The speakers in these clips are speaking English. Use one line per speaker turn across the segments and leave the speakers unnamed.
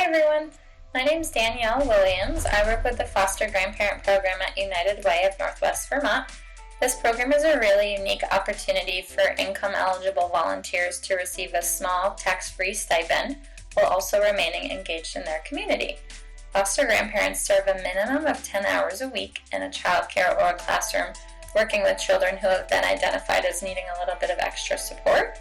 everyone, my name is Danielle Williams. I work with the Foster Grandparent Program at United Way of Northwest Vermont. This program is a really unique opportunity for income-eligible volunteers to receive a small, tax-free stipend while also remaining engaged in their community. Foster grandparents serve a minimum of 10 hours a week in a childcare or a classroom, working with children who have been identified as needing a little bit of extra support.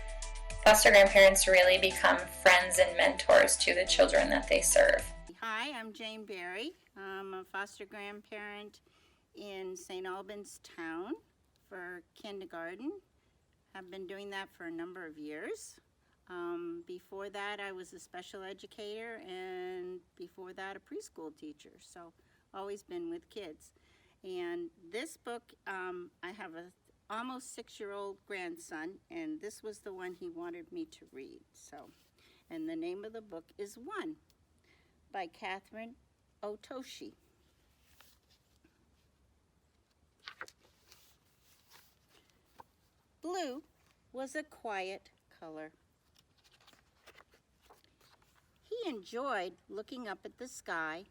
Foster grandparents really become friends and mentors to the children that they serve.
Hi, I'm Jane Berry. I'm a foster grandparent in St. Albans town for kindergarten. I've been doing that for a number of years. Before that, I was a special educator, and before that, a preschool teacher. So, always been with kids. And this book, I have a almost 6-year-old grandson, and this was the one he wanted me to read. So, and the name of the book is One by Catherine Otoshi. Blue was a quiet color. He enjoyed looking up at the sky,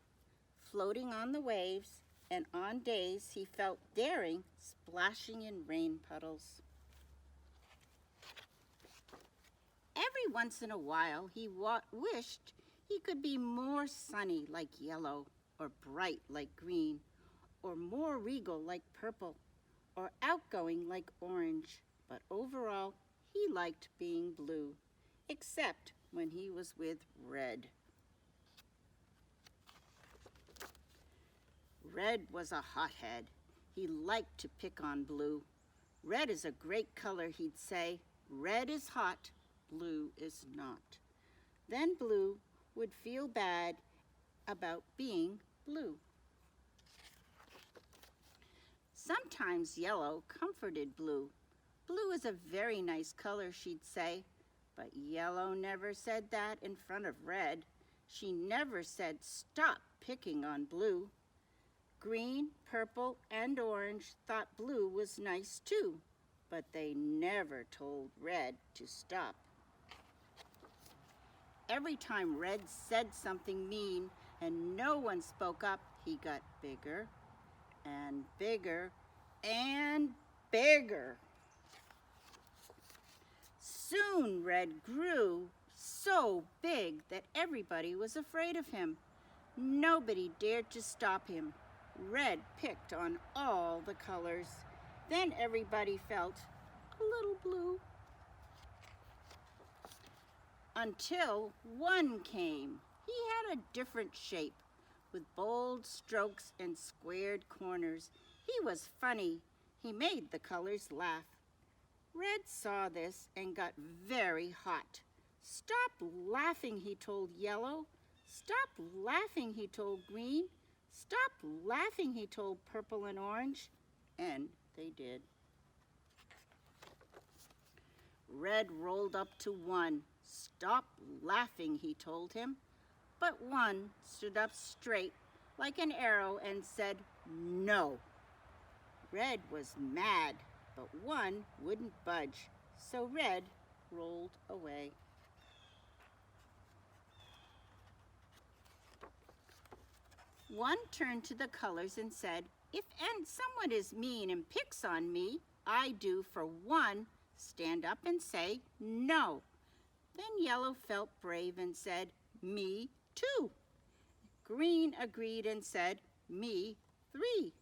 floating on the waves, and on days he felt daring, splashing in rain puddles. Every once in a while, he wished he could be more sunny like yellow, or bright like green, or more regal like purple, or outgoing like orange. But overall, he liked being blue, except when he was with Red. Red was a hothead. He liked to pick on Blue. Red is a great color, he'd say. Red is hot, blue is not. Then Blue would feel bad about being blue. Sometimes Yellow comforted Blue. Blue is a very nice color, she'd say. But Yellow never said that in front of Red. She never said, "Stop picking on Blue." Green, purple, and orange thought Blue was nice too, but they never told Red to stop. Every time Red said something mean and no one spoke up, he got bigger and bigger and bigger. Soon Red grew so big that everybody was afraid of him. Nobody dared to stop him. Red picked on all the colors. Then everybody felt a little blue. Until One came. He had a different shape, with bold strokes and squared corners. He was funny. He made the colors laugh. Red saw this and got very hot. "Stop laughing," he told Yellow. "Stop laughing," he told Green. "Stop laughing," he told Purple and Orange. And they did. Red rolled up to One. "Stop laughing," he told him. But One stood up straight like an arrow and said, "No." Red was mad, but One wouldn't budge, so Red rolled away. One turned to the colors and said, "If someone is mean and picks on me, I do, for one, stand up and say no." Then Yellow felt brave and said, "Me too." Green agreed and said, "Me 3."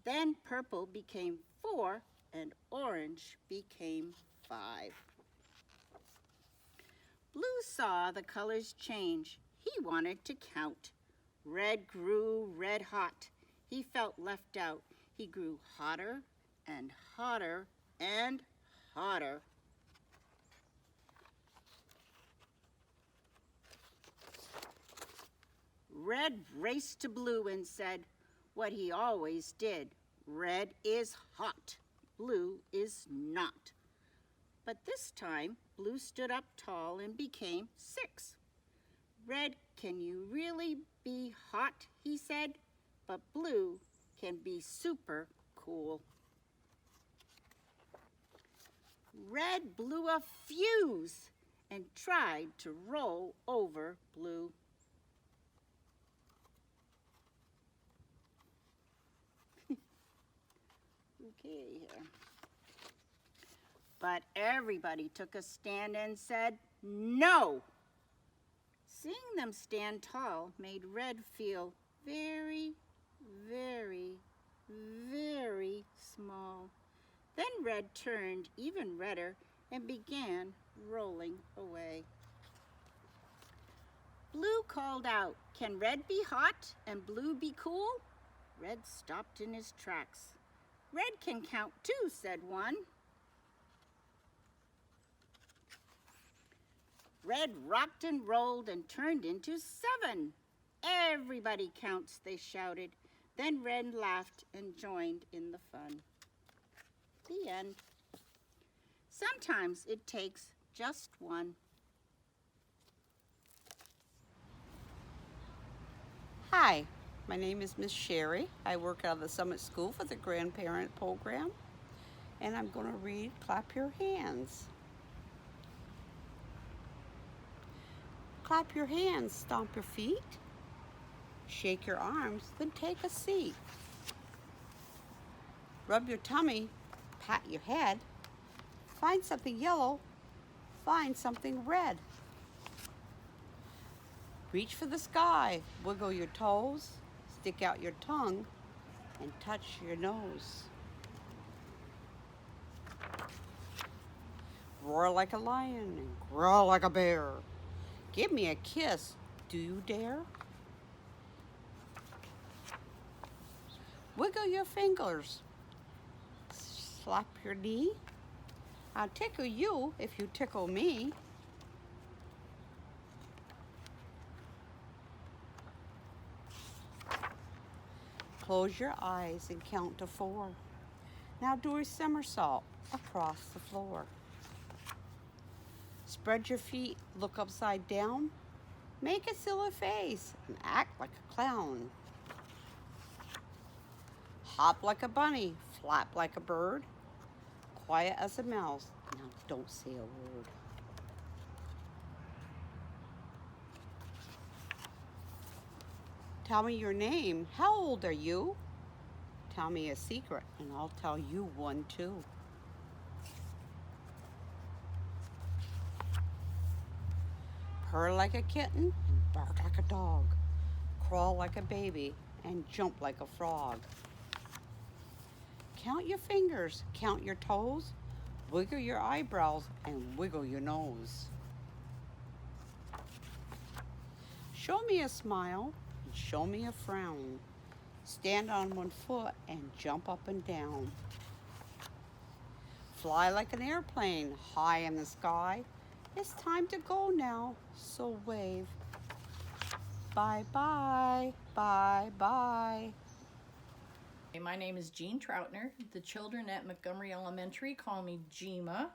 Then Purple became 4 and Orange became 5. Blue saw the colors change. He wanted to count. Red grew red hot. He felt left out. He grew hotter and hotter and hotter. Red raced to Blue and said what he always did. "Red is hot. Blue is not." But this time, Blue stood up tall and became 6. "Red, can you really be hot?" he said. "But Blue can be super cool." Red blew a fuse and tried to roll over Blue. Okay, here. But everybody took a stand and said no. Seeing them stand tall made Red feel very, very, very small. Then Red turned even redder and began rolling away. Blue called out, "Can Red be hot and Blue be cool?" Red stopped in his tracks. "Red can count too," said one. Red rocked and rolled and turned into 7. "Everybody counts," they shouted. Then Red laughed and joined in the fun. The end. Sometimes it takes just one.
Hi, my name is Miss Sherry. I work out of the Summit School for the Grandparent Program, and I'm going to read Clap Your Hands. Clap your hands, stomp your feet, shake your arms, then take a seat. Rub your tummy, pat your head, find something yellow, find something red. Reach for the sky, wiggle your toes, stick out your tongue, and touch your nose. Roar like a lion and growl like a bear. Give me a kiss, do you dare? Wiggle your fingers, slap your knee. I'll tickle you if you tickle me. Close your eyes and count to 4. Now do a somersault across the floor. Spread your feet, look upside down. Make a silly face and act like a clown. Hop like a bunny, flap like a bird. Quiet as a mouse, now don't say a word. Tell me your name, how old are you? Tell me a secret and I'll tell you one too. Purr like a kitten and bark like a dog. Crawl like a baby and jump like a frog. Count your fingers, count your toes, wiggle your eyebrows and wiggle your nose. Show me a smile and show me a frown. Stand on one foot and jump up and down. Fly like an airplane high in the sky. It's time to go now, so wave. Bye-bye, bye-bye.
My name is Jean Trautner. The children at Montgomery Elementary call me Gima,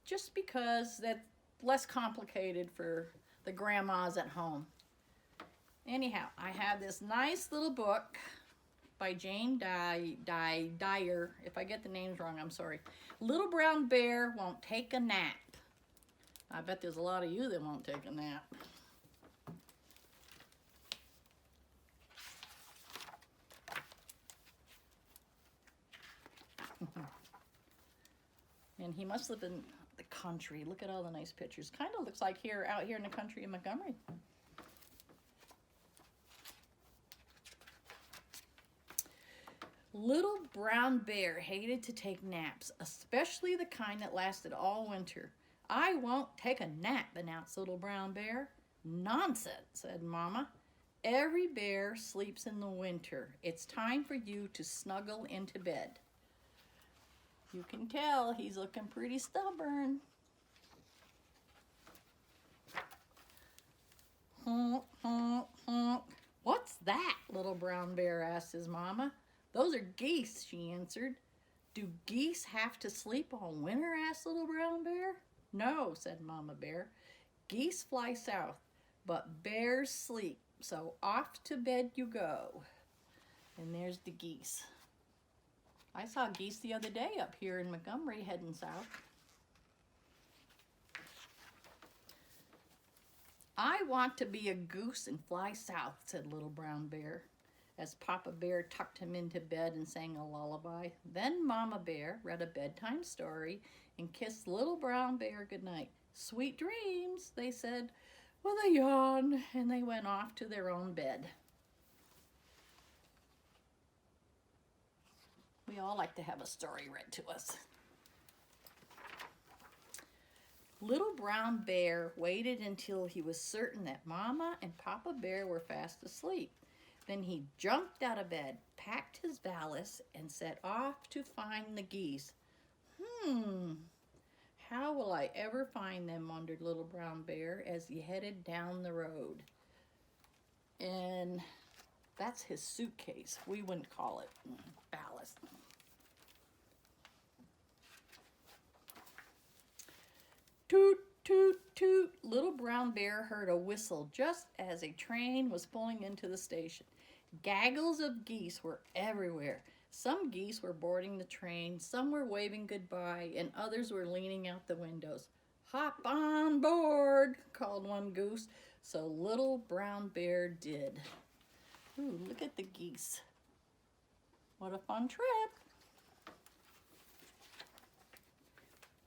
just because that's less complicated for the grandmas at home. Anyhow, I have this nice little book by Jane Dyer. If I get the names wrong, I'm sorry. Little Brown Bear Won't Take a Nap. I bet there's a lot of you that won't take a nap. And he must live in the country. Look at all the nice pictures. Kind of looks like out here in the country in Montgomery. Little Brown Bear hated to take naps, especially the kind that lasted all winter. "I won't take a nap," announced Little Brown Bear. "Nonsense," said Mama. "Every bear sleeps in the winter. It's time for you to snuggle into bed." You can tell he's looking pretty stubborn. "Honk, honk, honk." "What's that?" Little Brown Bear asked his mama. "Those are geese," she answered. "Do geese have to sleep all winter?" asked Little Brown Bear. "No," said Mama Bear. "Geese fly south, but bears sleep, so off to bed you go." And there's the geese. I saw geese the other day up here in Montgomery heading south. "I want to be a goose and fly south," said Little Brown Bear. as Papa Bear tucked him into bed and sang a lullaby. Then Mama Bear read a bedtime story and kissed Little Brown Bear goodnight. "Sweet dreams," they said with a yawn, and they went off to their own bed. We all like to have a story read to us. Little Brown Bear waited until he was certain that Mama and Papa Bear were fast asleep. Then he jumped out of bed, packed his valise, and set off to find the geese. How will I ever find them, wondered Little Brown Bear as he headed down the road. And that's his suitcase. We wouldn't call it valise. Toot, toot, toot. Little Brown Bear heard a whistle just as a train was pulling into the station. Gaggles of geese were everywhere. Some geese were boarding the train, some were waving goodbye, and others were leaning out the windows. "Hop on board," called one goose. So Little Brown Bear did. Ooh, look at the geese. What a fun trip.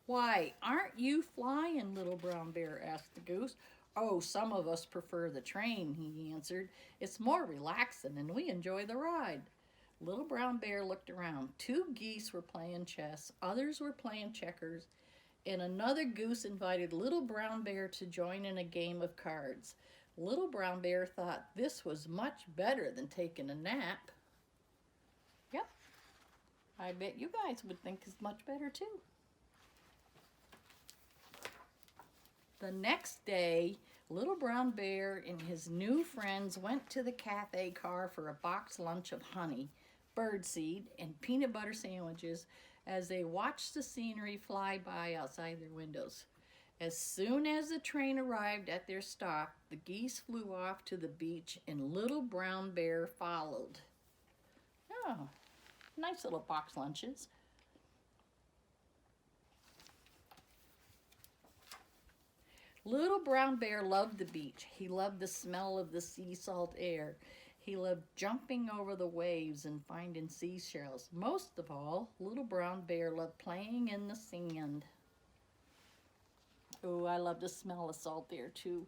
"Why, aren't you flying?" Little Brown Bear asked the goose. "Oh, some of us prefer the train," he answered. "It's more relaxing and we enjoy the ride." Little Brown Bear looked around. 2 geese were playing chess, others were playing checkers, and another goose invited Little Brown Bear to join in a game of cards. Little Brown Bear thought this was much better than taking a nap. Yep, I bet you guys would think it's much better too. The next day, Little Brown Bear and his new friends went to the cafe car for a boxed lunch of honey, birdseed, and peanut butter sandwiches as they watched the scenery fly by outside their windows. As soon as the train arrived at their stop, the geese flew off to the beach and Little Brown Bear followed. Oh, nice little box lunches. Little Brown Bear loved the beach. He loved the smell of the sea salt air. He loved jumping over the waves and finding seashells. Most of all, Little Brown Bear loved playing in the sand. Oh, I love the smell of salt air too.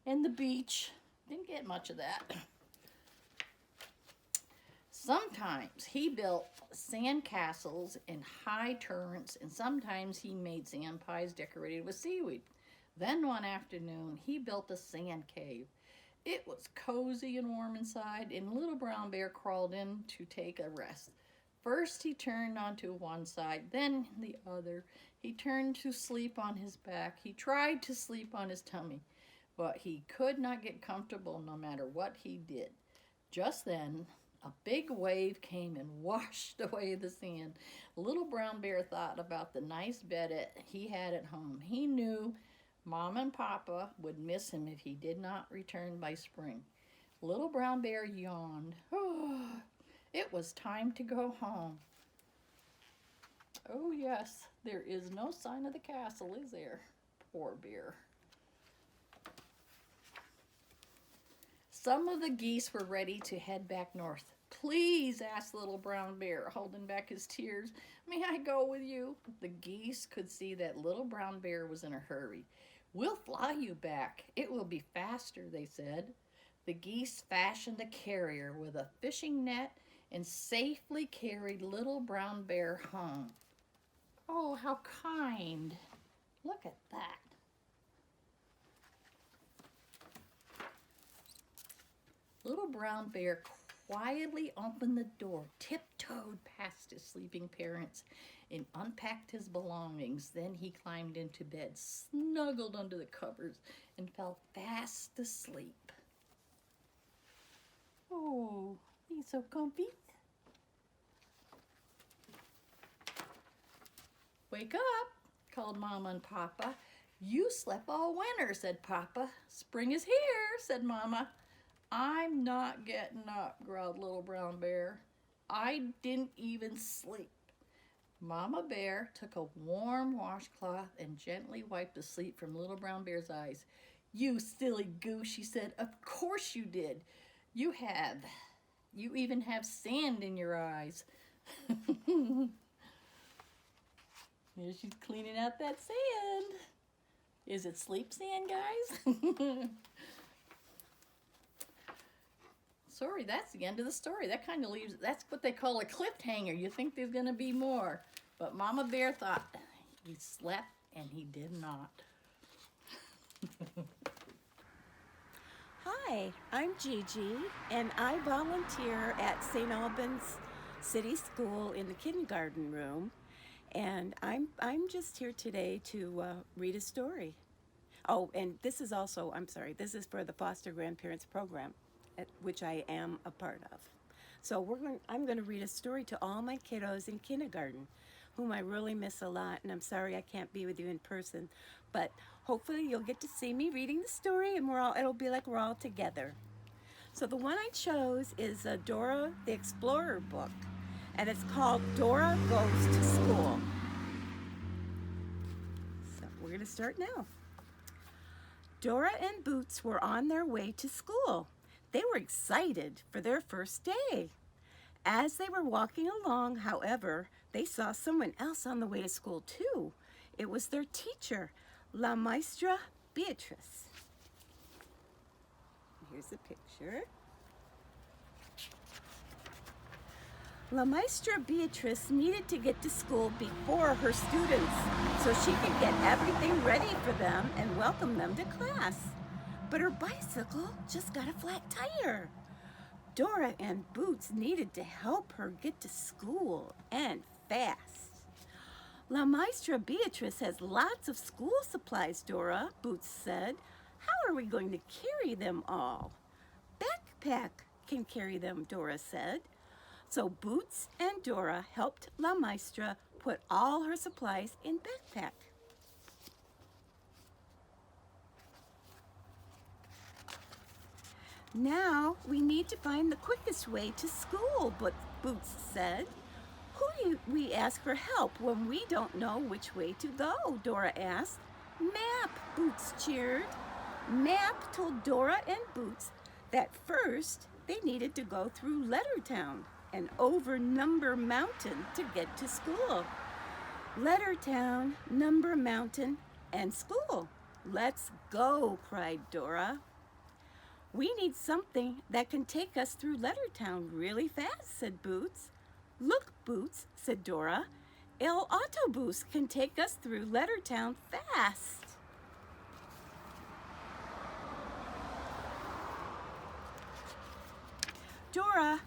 And the beach. Didn't get much of that. Sometimes he built sand castles and high turrets, and sometimes he made sand pies decorated with seaweed. Then one afternoon, he built a sand cave. It was cozy and warm inside, and Little Brown Bear crawled in to take a rest. First, he turned onto one side, then the other. He turned to sleep on his back. He tried to sleep on his tummy, but he could not get comfortable no matter what he did. Just then, a big wave came and washed away the sand. Little Brown Bear thought about the nice bed he had at home. He knew Mom and Papa would miss him if he did not return by spring. Little Brown Bear yawned. Oh, it was time to go home. Oh yes, there is no sign of the castle, is there? Poor bear. Some of the geese were ready to head back north. "Please," asked Little Brown Bear, holding back his tears, "may I go with you?" The geese could see that Little Brown Bear was in a hurry. "We'll fly you back. It will be faster," they said. The geese fashioned a carrier with a fishing net and safely carried Little Brown Bear home. Oh, how kind. Look at that. Little Brown Bear quietly opened the door, tiptoed past his sleeping parents, and unpacked his belongings. Then he climbed into bed, snuggled under the covers, and fell fast asleep. Oh, he's so comfy. "Wake up," called Mama and Papa. "You slept all winter," said Papa. "Spring is here," said Mama. "I'm not getting up," growled Little Brown Bear. "I didn't even sleep." Mama Bear took a warm washcloth and gently wiped the sleep from Little Brown Bear's eyes. "You silly goose," she said. "Of course you did. You have You even have sand in your eyes. Here she's cleaning out that sand. Is it sleep sand, guys? Sorry, that's the end of the story. That kind of leaves, that's what they call a cliffhanger. You think there's going to be more. But Mama Bear thought he slept, and he did not.
Hi, I'm Gigi, and I volunteer at St. Albans City School in the kindergarten room. And I'm just here today to read a story. Oh, and this is also, I'm sorry, this is for the Foster Grandparents Program, which I am a part of. So I'm going to read a story to all my kiddos in kindergarten, whom I really miss a lot, and I'm sorry I can't be with you in person, but hopefully you'll get to see me reading the story, and it'll be like we're all together. So the one I chose is a Dora the Explorer book, and it's called Dora Goes to School. So we're going to start now. Dora and Boots were on their way to school. They were excited for their first day. As they were walking along, however, they saw someone else on the way to school too. It was their teacher, La Maestra Beatrice. Here's a picture. La Maestra Beatrice needed to get to school before her students so she could get everything ready for them and welcome them to class. But her bicycle just got a flat tire. Dora and Boots needed to help her get to school, and fast. La Maestra Beatrice has lots of school supplies, Dora, Boots said. How are we going to carry them all? Backpack can carry them, Dora said. So Boots and Dora helped La Maestra put all her supplies in backpack. Now we need to find the quickest way to school, Boots said. Who do we ask for help when we don't know which way to go? Dora asked. Map, Boots cheered. Map told Dora and Boots that first they needed to go through Lettertown and over Number Mountain to get to school. Lettertown, Number Mountain, and school. Let's go, cried Dora. We need something that can take us through Lettertown really fast, said Boots. Look, Boots, said Dora. El Autobus can take us through Lettertown fast. Dora,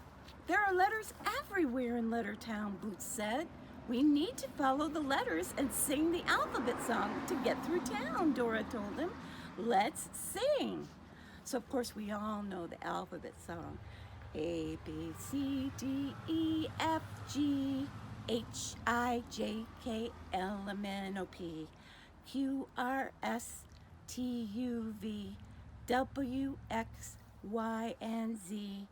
there are letters everywhere in Lettertown, Boots said. We need to follow the letters and sing the alphabet song to get through town, Dora told him. Let's sing. So, of course, we all know the alphabet song. A, B, C, D, E, F, G, H, I, J, K, L, M, N, O, P, Q, R, S, T, U, V, W, X, Y, and Z.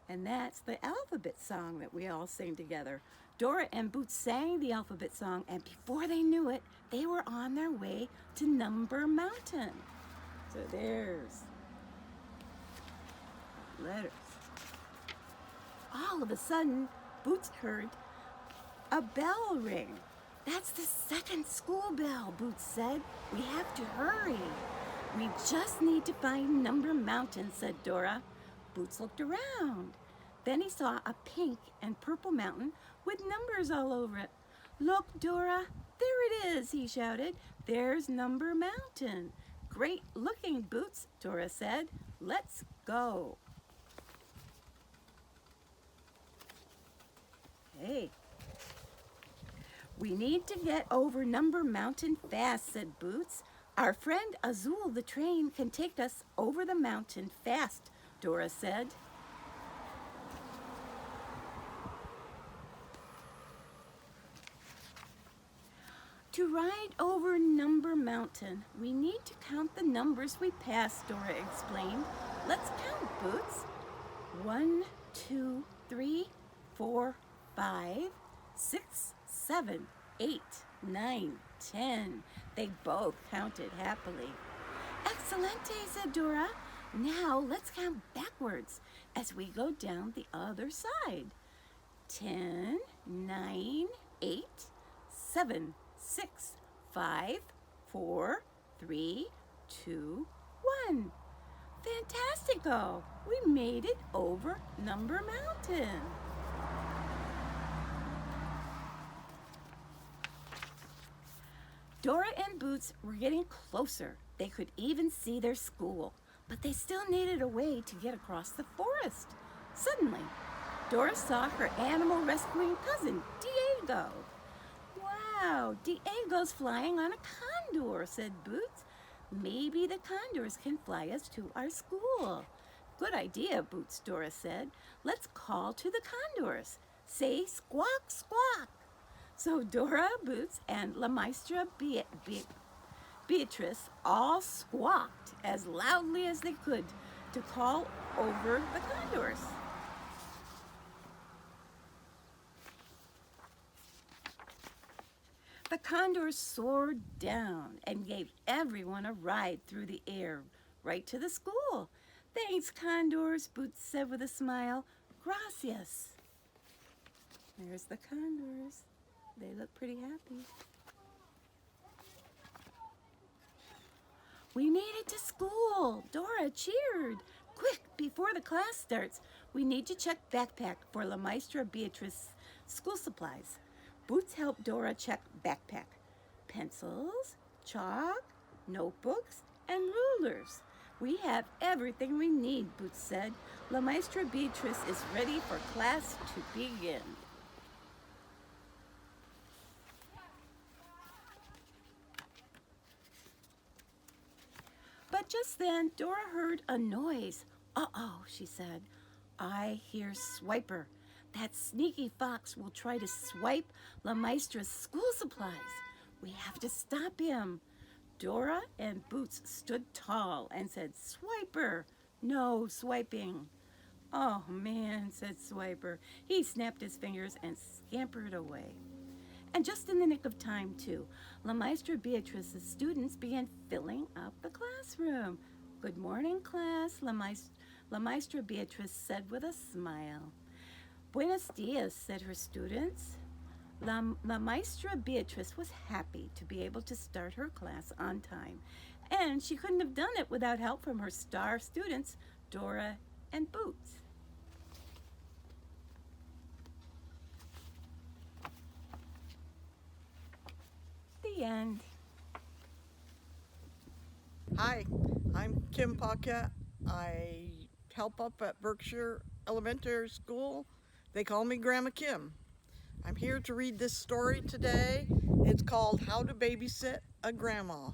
And that's the alphabet song that we all sing together. Dora and Boots sang the alphabet song, and before they knew it, they were on their way to Number Mountain. So there's letters. All of a sudden, Boots heard a bell ring. That's the second school bell, Boots said. We have to hurry. We just need to find Number Mountain, said Dora. Boots looked around. Then he saw a pink and purple mountain with numbers all over it. Look, Dora, there it is, he shouted. There's Number Mountain. Great looking, Boots, Dora said. Let's go. Hey. We need to get over Number Mountain fast, said Boots. Our friend Azul the train can take us over the mountain fast, Dora said. To ride over Number Mountain, we need to count the numbers we pass, Dora explained. Let's count, Boots. 1, 2, 3, 4, 5, 6, 7, 8, 9, 10. They both counted happily. Excelente, said Dora. Now let's count backwards. as we go down the other side. 10, 9, 8, 7, 6, 5, 4, 3, 2, 1. Fantastico! We made it over Number Mountain. Dora and Boots were getting closer. They could even see their school, but they still needed a way to get across the forest. Suddenly, Dora saw her animal rescuing cousin, Diego. Wow, Diego's flying on a condor, said Boots. Maybe the condors can fly us to our school. Good idea, Boots, Dora said. Let's call to the condors. Say squawk, squawk. So Dora, Boots, and La Maestra Beatrice all squawked as loudly as they could to call over the condors. The condors soared down and gave everyone a ride through the air right to the school. Thanks, condors, Boots said with a smile. Gracias. There's the condors. They look pretty happy. We made it to school. Dora cheered. Quick, before the class starts, we need to check backpack for La Maestra Beatrice school supplies. Boots helped Dora check backpack. Pencils, chalk, notebooks, and rulers. We have everything we need, Boots said. La Maestra Beatrice is ready for class to begin. But just then, Dora heard a noise. Uh-oh, she said. I hear Swiper. That sneaky fox will try to swipe La Maestra's school supplies. We have to stop him. Dora and Boots stood tall and said, Swiper, no swiping. Oh, man, said Swiper. He snapped his fingers and scampered away. And just in the nick of time, too, La Maestra Beatrice's students began filling up the classroom. Good morning, class, La Maestra Beatrice said with a smile. Buenos dias, said her students. La Maestra Beatrice was happy to be able to start her class on time, and she couldn't have done it without help from her star students, Dora and Boots. The end.
Hi, I'm Kim Paquette. I help up at Berkshire Elementary School. They call me Grandma Kim. I'm here to read this story today. It's called How to Babysit a Grandma.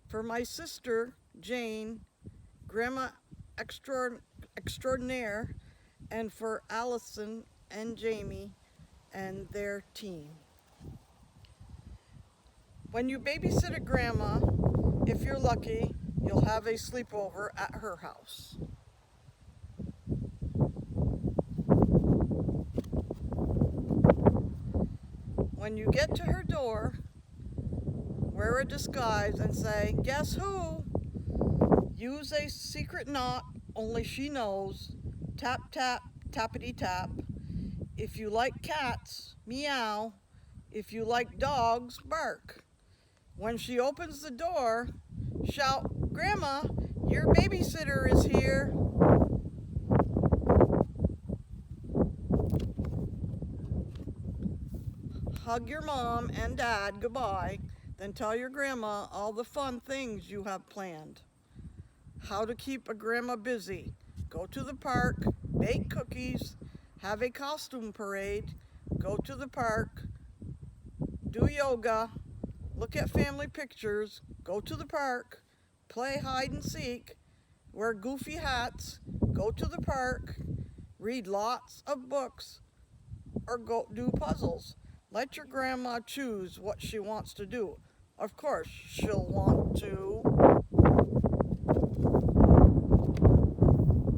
For my sister, Jane, Grandma Extraordinaire, and for Allison and Jamie and their team. When you babysit a grandma, if you're lucky, you'll have a sleepover at her house. When you get to her door, wear a disguise and say, "Guess who?" Use a secret knock, only she knows. Tap, tap, tappity tap. If you like cats, meow. If you like dogs, bark. When she opens the door, shout, "Grandma, your babysitter is here." Hug your mom and dad goodbye, then tell your grandma all the fun things you have planned. How to keep a grandma busy. Go to the park, bake cookies, have a costume parade, go to the park, do yoga, look at family pictures, go to the park, play hide and seek, wear goofy hats, go to the park, read lots of books, or go do puzzles. Let your grandma choose what she wants to do. Of course, she'll want to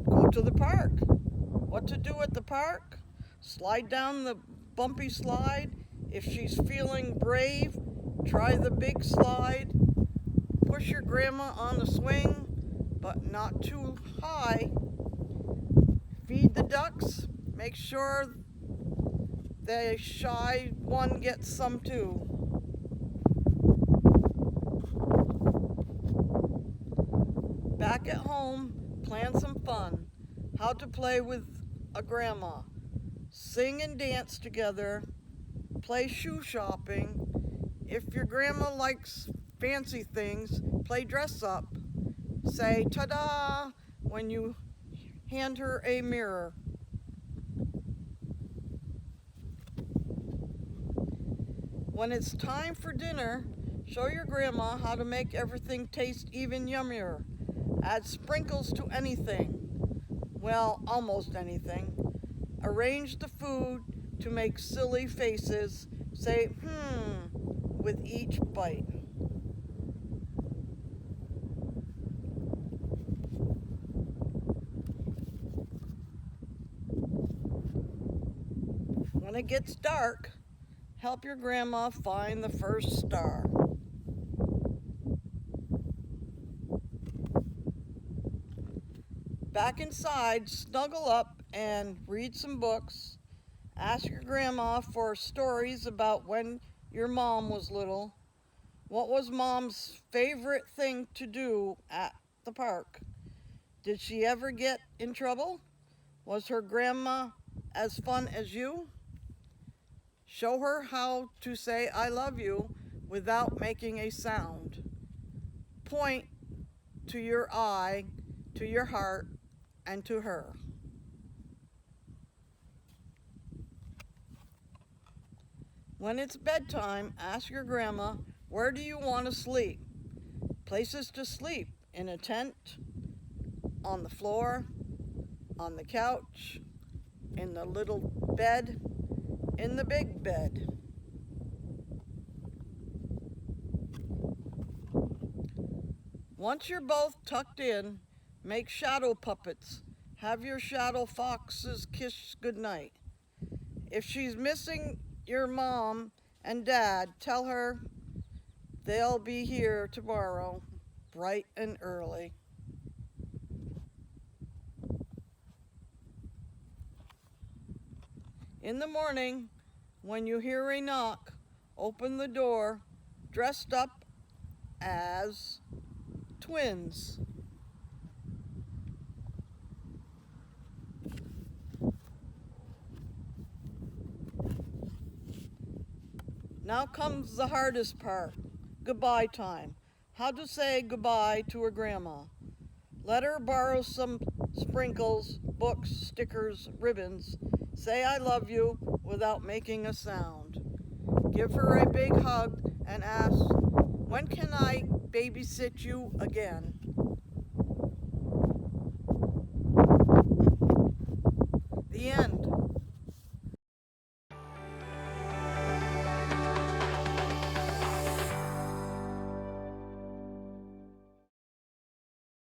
go to the park. What to do at the park? Slide down the bumpy slide. If she's feeling brave, try the big slide. Push your grandma on the swing, but not too high. Feed the ducks. Make sure the shy one gets some too. Back at home, plan some fun. How to play with a grandma. Sing and dance together. Play shoe shopping. If your grandma likes fancy things, play dress up. Say ta-da when you hand her a mirror. When it's time for dinner, show your grandma how to make everything taste even yummier. Add sprinkles to anything. Well, almost anything. Arrange the food to make silly faces. Say, with each bite. When it gets dark, help your grandma find the first star. Back inside, snuggle up and read some books. Ask your grandma for stories about when your mom was little. What was mom's favorite thing to do at the park? Did she ever get in trouble? Was her grandma as fun as you? Show her how to say I love you without making a sound. Point to your eye, to your heart, and to her. When it's bedtime, ask your grandma, where do you want to sleep? Places to sleep: in a tent, on the floor, on the couch, in the little bed, in the big bed. Once you're both tucked in, make shadow puppets. Have your shadow foxes kiss goodnight. If she's missing your mom and dad, tell her they'll be here tomorrow, bright and early. In the morning, when you hear a knock, open the door, dressed up as twins. Now comes the hardest part, goodbye time. How to say goodbye to a grandma. Let her borrow some sprinkles, books, stickers, ribbons. Say I love you without making a sound. Give her a big hug and ask, when can I babysit you again? The end.